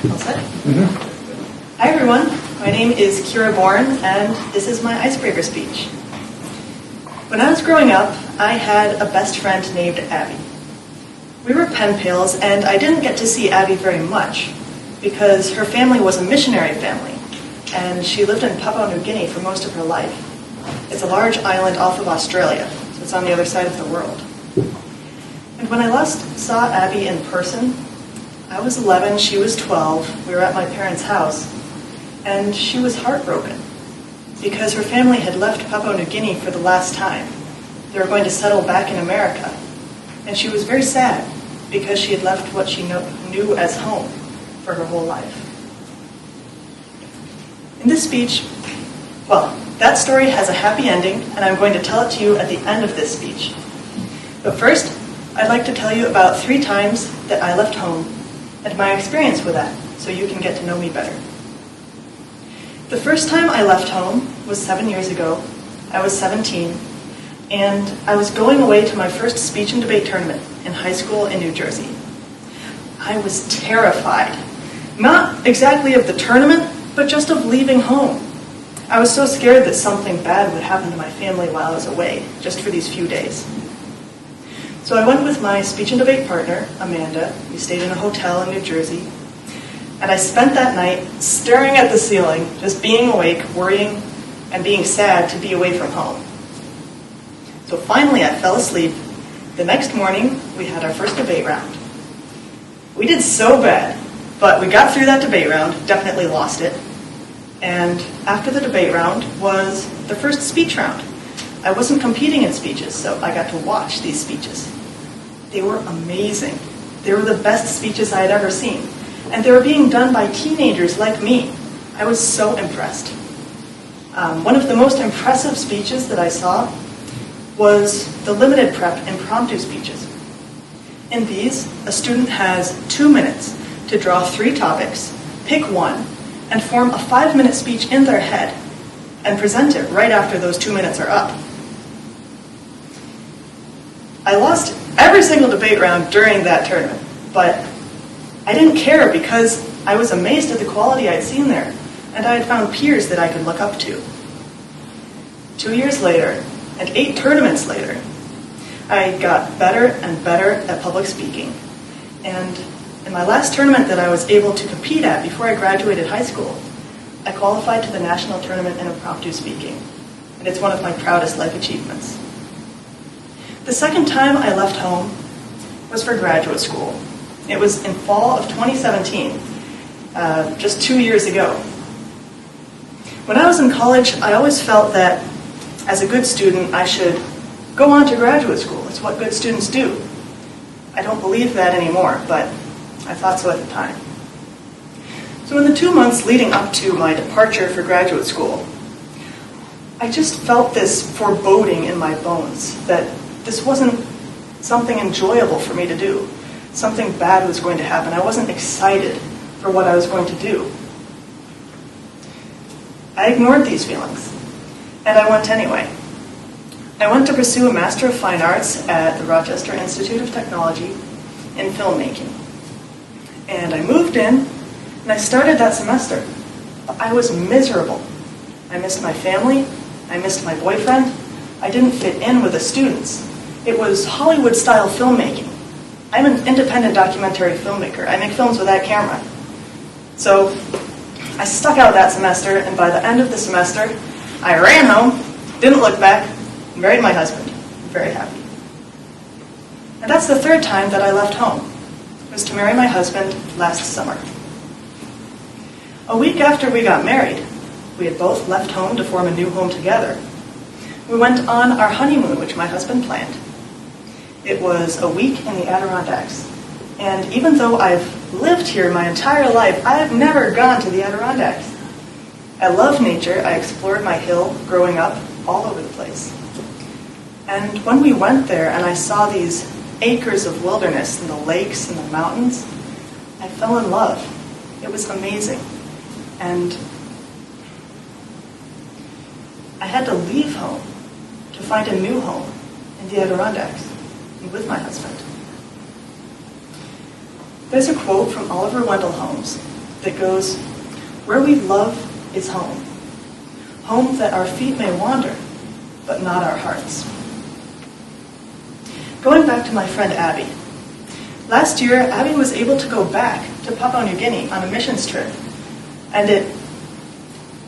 All set? Hi everyone, my name is Kira Bourne, and this is my Icebreaker speech. When I was growing up, I had a best friend named Abby. We were pen pals, and I didn't get to see Abby very much because her family was a missionary family, and she lived in Papua New Guinea for most of her life. It's a large island off of Australia, so it's on the other side of the world. And when I last saw Abby in person, I was 11, she was 12, we were at my parents' house, and she was heartbroken because her family had left Papua New Guinea for the last time. They were going to settle back in America, and she was very sad because she had left what she knew as home for her whole life. In this speech, well, that story has a happy ending, and I'm going to tell it to you at the end of this speech. But first, I'd like to tell you about 3 times that I left home and my experience with that, so you can get to know me better. The first time I left home was 7 years ago. I was 17, and I was going away to my first speech and debate tournament in high school in New Jersey. I was terrified, not exactly of the tournament, but just of leaving home. I was so scared that something bad would happen to my family while I was away, just for these few days. So I went with my speech and debate partner, Amanda. We stayed in a hotel in New Jersey. And I spent that night staring at the ceiling, just being awake, worrying, and being sad to be away from home. So finally I fell asleep. The next morning, we had our first debate round. We did so bad, but we got through that debate round, definitely lost it. And after the debate round was the first speech round. I wasn't competing in speeches, so I got to watch these speeches. They were amazing. They were the best speeches I had ever seen. And they were being done by teenagers like me. I was so impressed. One of the most impressive speeches that I saw was the limited prep impromptu speeches. In these, a student has 2 minutes to draw 3 topics, pick one, and form a 5-minute speech in their head and present it right after those 2 minutes are up. I lost every single debate round during that tournament, but I didn't care because I was amazed at the quality I'd seen there, and I had found peers that I could look up to. 2 years later, and 8 tournaments later, I got better and better at public speaking. And in my last tournament that I was able to compete at before I graduated high school, I qualified to the national tournament in impromptu speaking, and it's one of my proudest life achievements. The second time I left home was for graduate school. It was in fall of 2017, just 2 years ago. When I was in college, I always felt that as a good student, I should go on to graduate school. It's what good students do. I don't believe that anymore, but I thought so at the time. So in the 2 months leading up to my departure for graduate school, I just felt this foreboding in my bones that this wasn't something enjoyable for me to do. Something bad was going to happen. I wasn't excited for what I was going to do. I ignored these feelings, and I went anyway. I went to pursue a Master of Fine Arts at the Rochester Institute of Technology in filmmaking. And I moved in, and I started that semester. But I was miserable. I missed my family. I missed my boyfriend. I didn't fit in with the students. It was Hollywood-style filmmaking. I'm an independent documentary filmmaker. I make films with that camera. So I stuck out that semester, and by the end of the semester, I ran home, didn't look back, and married my husband. I'm very happy. And that's the 3rd time that I left home. It was to marry my husband last summer. A week after we got married, we had both left home to form a new home together. We went on our honeymoon, which my husband planned. It was a week in the Adirondacks. And even though I've lived here my entire life, I have never gone to the Adirondacks. I love nature. I explored my hill growing up all over the place. And when we went there and I saw these acres of wilderness and the lakes and the mountains, I fell in love. It was amazing. And I had to leave home to find a new home in the Adirondacks and with my husband. There's a quote from Oliver Wendell Holmes, that goes, "Where we love is home. Home that our feet may wander, but not our hearts." Going back to my friend Abby. Last year, Abby was able to go back to Papua New Guinea on a missions trip, and it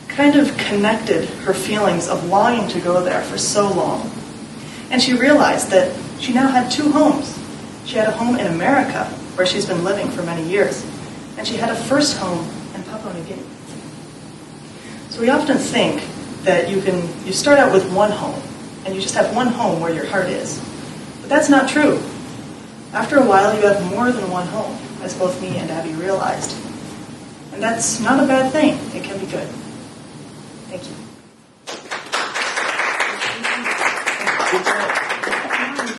kind of connected her feelings of longing to go there for so long. And she realized that she now had two homes. She had a home in America, where she's been living for many years, and she had a first home in Papua New Guinea. So we often think that you start out with one home, and you just have one home where your heart is. But that's not true. After a while, you have more than one home, as both me and Abby realized. And that's not a bad thing. It can be good. Thank you.